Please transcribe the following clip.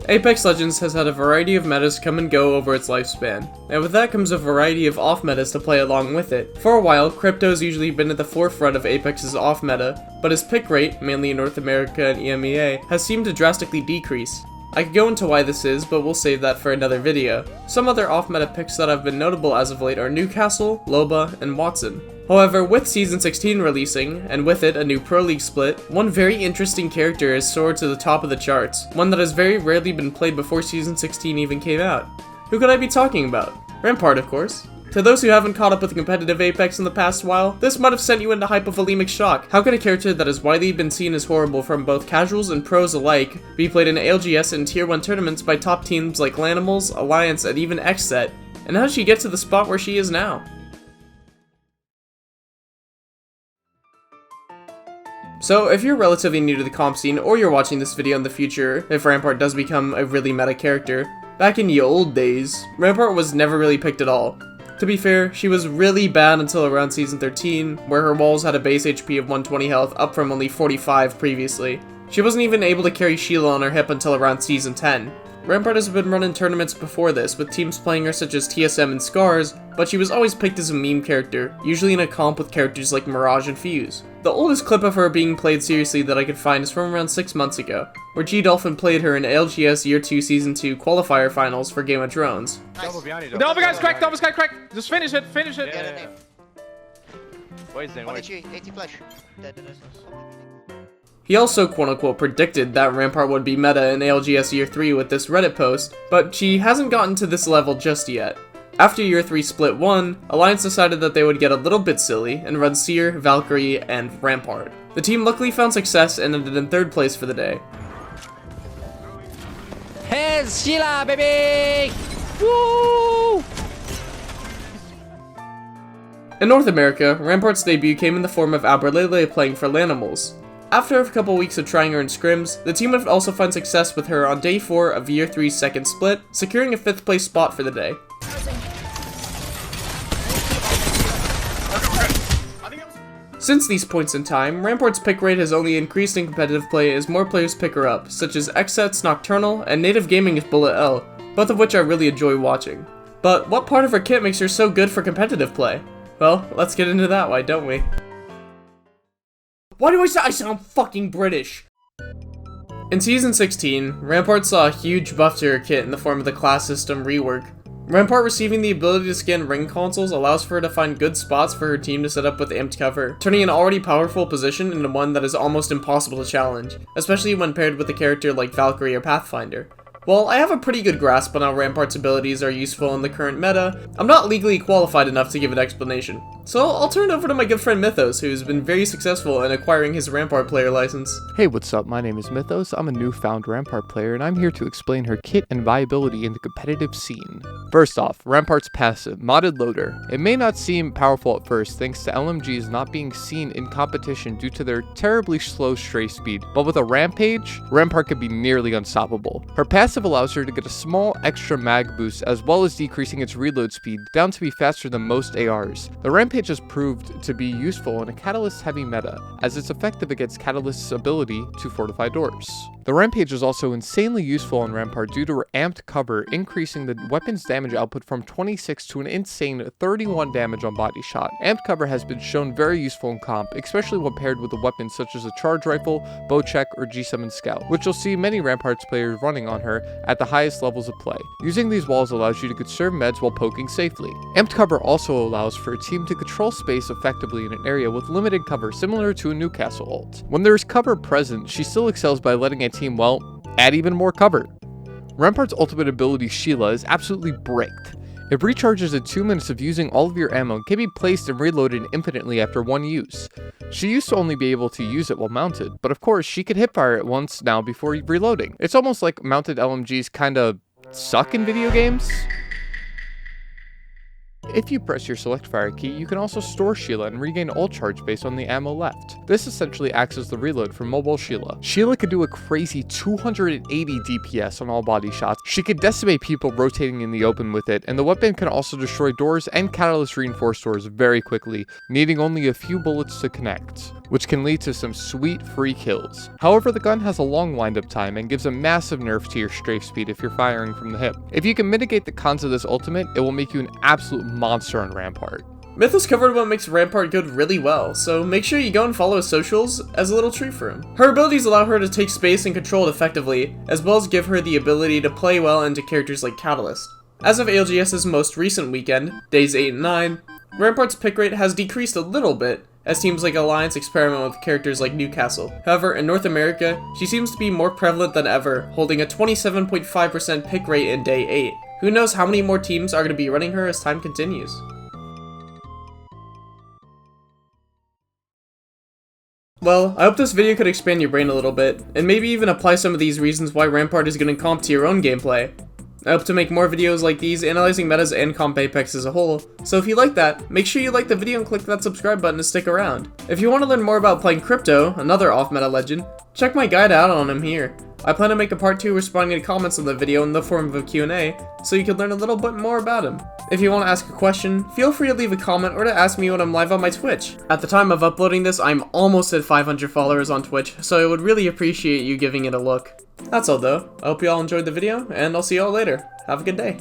Apex Legends has had a variety of metas come and go over its lifespan, and with that comes a variety of off-metas to play along with it. For a while, crypto's usually been at the forefront of Apex's off-meta, but its pick rate, mainly in North America and EMEA, has seemed to drastically decrease. I could go into why this is, but we'll save that for another video. Some other off-meta picks that have been notable as of late are Newcastle, Loba, and Watson. However, with Season 16 releasing, and with it a new Pro League split, one very interesting character has soared to the top of the charts, one that has very rarely been played before Season 16 even came out. Who could I be talking about? Rampart, of course. To those who haven't caught up with competitive Apex in the past while, this might have sent you into hypovolemic shock. How can a character that has widely been seen as horrible from both casuals and pros alike be played in ALGS and Tier 1 tournaments by top teams like Lanimals, Alliance, and even XSET? And how did she get to the spot where she is now? So, if you're relatively new to the comp scene, or you're watching this video in the future, if Rampart does become a really meta character, back in the old days, Rampart was never really picked at all. To be fair, she was really bad until around Season 13, where her walls had a base HP of 120 health, up from only 45 previously. She wasn't even able to carry Sheila on her hip until around Season 10. Rampart has been running tournaments before this, with teams playing her such as TSM and Scars, but she was always picked as a meme character, usually in a comp with characters like Mirage and Fuse. The oldest clip of her being played seriously that I could find is from around 6 months ago, where G-Dolphin played her in ALGS Year 2 Season 2 qualifier finals for Game of Thrones. Nice. The other guy's cracked, the other guy's cracked! Just finish it, finish it! Yeah. Wait, then, wait. 80 flash. He also quote-unquote predicted that Rampart would be meta in ALGS Year 3 with this Reddit post, but she hasn't gotten to this level just yet. After Year 3 Split 1, Alliance decided that they would get a little bit silly and run Seer, Valkyrie, and Rampart. The team luckily found success and ended in 3rd place for the day. Here's Sheila, baby! Woo! In North America, Rampart's debut came in the form of Abralele playing for Lanimals. After a couple weeks of trying her in scrims, the team would also find success with her on Day 4 of Year 3's 2nd split, securing a 5th place spot for the day. Since these points in time, Rampart's pick rate has only increased in competitive play as more players pick her up, such as XSET's Nocturnal and Native Gaming's Bullet L, both of which I really enjoy watching. But what part of her kit makes her so good for competitive play? Well, let's get into that, why don't we? Why do I sound fucking British? In Season 16, Rampart saw a huge buff to her kit in the form of the class system rework. Rampart receiving the ability to scan ring consoles allows for her to find good spots for her team to set up with amped cover, turning an already powerful position into one that is almost impossible to challenge, especially when paired with a character like Valkyrie or Pathfinder. While I have a pretty good grasp on how Rampart's abilities are useful in the current meta, I'm not legally qualified enough to give an explanation. So I'll turn it over to my good friend Mythos, who's been very successful in acquiring his Rampart player license. Hey, what's up? My name is Mythos. I'm a newfound Rampart player, and I'm here to explain her kit and viability in the competitive scene. First off, Rampart's passive, modded loader. It may not seem powerful at first thanks to LMGs not being seen in competition due to their terribly slow stray speed, but with a rampage, Rampart could be nearly unstoppable. Her passive allows her to get a small extra mag boost as well as decreasing its reload speed down to be faster than most ARs. The rampage has proved to be useful in a Catalyst heavy meta, as it's effective against Catalyst's ability to fortify doors. The rampage is also insanely useful on Rampart due to her amped cover, increasing the weapon's damage output from 26 to an insane 31 damage on body shot. Amped cover has been shown very useful in comp, especially when paired with a weapon such as a charge rifle, bow check, or G7 scout, which you'll see many Rampart's players running on her at the highest levels of play. Using these walls allows you to conserve meds while poking safely. Amped cover also allows for a team to control space effectively in an area with limited cover, similar to a Newcastle ult. When there is cover present, she still excels by letting a team, well, add even more cover. Rampart's ultimate ability, Sheila, is absolutely bricked. It recharges in 2 minutes of using all of your ammo and can be placed and reloaded infinitely after one use. She used to only be able to use it while mounted, but of course she could hipfire it once now before reloading. It's almost like mounted LMGs kinda suck in video games. If you press your select fire key, you can also store Sheila and regain ult charge based on the ammo left. This essentially acts as the reload for mobile Sheila. Sheila could do a crazy 280 DPS on all body shots. She could decimate people rotating in the open with it, and the weapon can also destroy doors and catalyst reinforced doors very quickly, needing only a few bullets to connect. which can lead to some sweet free kills. However, the gun has a long windup time and gives a massive nerf to your strafe speed if you're firing from the hip. If you can mitigate the cons of this ultimate, it will make you an absolute monster on Rampart. Mythos covered what makes Rampart good really well, so make sure you go and follow his socials as a little treat for him. Her abilities allow her to take space and control it effectively, as well as give her the ability to play well into characters like Catalyst. As of ALGS's most recent weekend, days 8 and 9, Rampart's pick rate has decreased a little bit, as teams like Alliance experiment with characters like Newcastle. However, in North America, she seems to be more prevalent than ever, holding a 27.5% pick rate in day 8. Who knows how many more teams are going to be running her as time continues. Well, I hope this video could expand your brain a little bit, and maybe even apply some of these reasons why Rampart is going to comp to your own gameplay. I hope to make more videos like these analyzing metas and comp Apex as a whole, so if you like that, make sure you like the video and click that subscribe button to stick around. If you want to learn more about playing Crypto, another off-meta legend, check my guide out on him here. I plan to make a part 2 responding to comments on the video in the form of a Q&A, so you can learn a little bit more about him. If you want to ask a question, feel free to leave a comment or to ask me when I'm live on my Twitch. At the time of uploading this, I'm almost at 500 followers on Twitch, so I would really appreciate you giving it a look. That's all though. I hope you all enjoyed the video, and I'll see you all later. Have a good day.